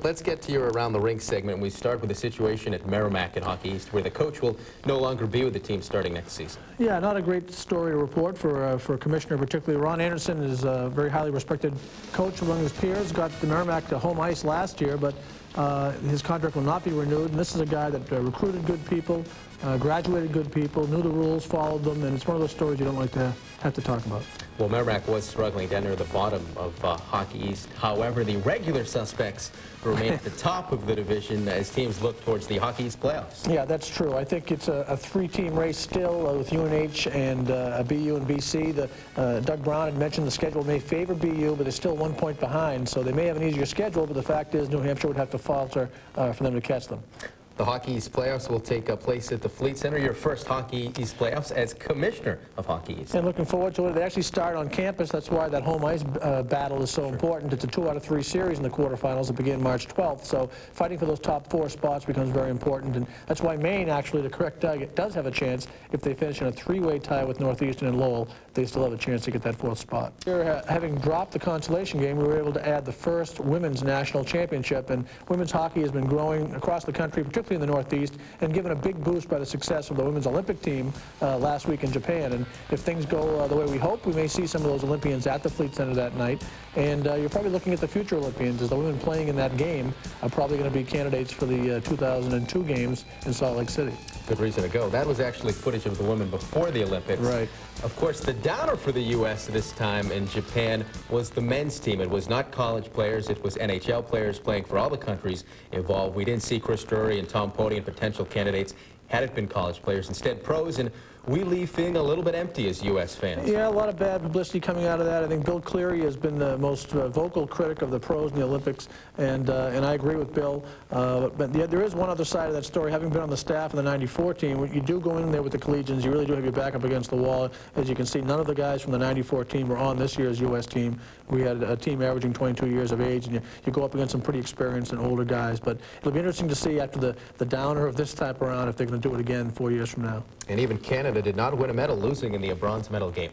let's get to your Around the Rinks segment. We start with the situation at Merrimack in Hockey East, where the coach will no longer be with the team starting next season. Yeah, not a great story to report for a commissioner, particularly. Ron Anderson is a very highly respected coach among his peers. Got the Merrimack to home ice last year, but his contract will not be renewed. And this is a guy that recruited good people, graduated good people, knew the rules, followed them, and it's one of those stories you don't like to have to talk about. Well, Merrimack was struggling down near the bottom of Hockey East. However, the regular suspects remain at the top of the division as teams look towards the Hockey East playoffs. Yeah, that's true. I think it's a three-team race still with UNH and BU and BC. Doug Brown had mentioned the schedule may favor BU, but they're still 1 point behind, so they may have an easier schedule, but the fact is New Hampshire would have to falter for them to catch them. The Hockey East playoffs will take place at the Fleet Center, your first Hockey East playoffs as commissioner of Hockey East. And looking forward to it. They actually start on campus. That's why that home ice battle is so important. It's a 2 out of 3 series in the quarterfinals that begin March 12th. So fighting for those top 4 spots becomes very important. And that's why Maine, actually, to correct Doug, does have a chance. If they finish in a 3-way tie with Northeastern and Lowell, they still have a chance to get that 4th spot. Here, having dropped the consolation game, we were able to add the first women's national championship. And women's hockey has been growing across the country, particularly in the Northeast, and given a big boost by the success of the women's Olympic team last week in Japan. And if things go the way we hope, we may see some of those Olympians at the Fleet Center that night. And you're probably looking at the future Olympians, as the women playing in that game are probably going to be candidates for the 2002 games in Salt Lake City. Good reason to go. That was actually footage of the women before the Olympics. Right. Of course, the downer for the U.S. this time in Japan was the men's team. It was not college players. It was NHL players playing for all the countries involved. We didn't see Chris Drury and Tom Pody and potential candidates had it been college players. Instead, pros, and we leave feeling a little bit empty as U.S. fans. Yeah, a lot of bad publicity coming out of that. I think Bill Cleary has been the most vocal critic of the pros in the Olympics, and I agree with Bill. But there is one other side of that story. Having been on the staff of the '94 team, when you do go in there with the collegians, you really do have your back up against the wall. As you can see, none of the guys from the '94 team were on this year's U.S. team. We had a team averaging 22 years of age, and you go up against some pretty experienced and older guys. But it'll be interesting to see after the downer of this type around if they're going to do it again 4 years from now. And even Canada did not win a medal, losing in the bronze medal game.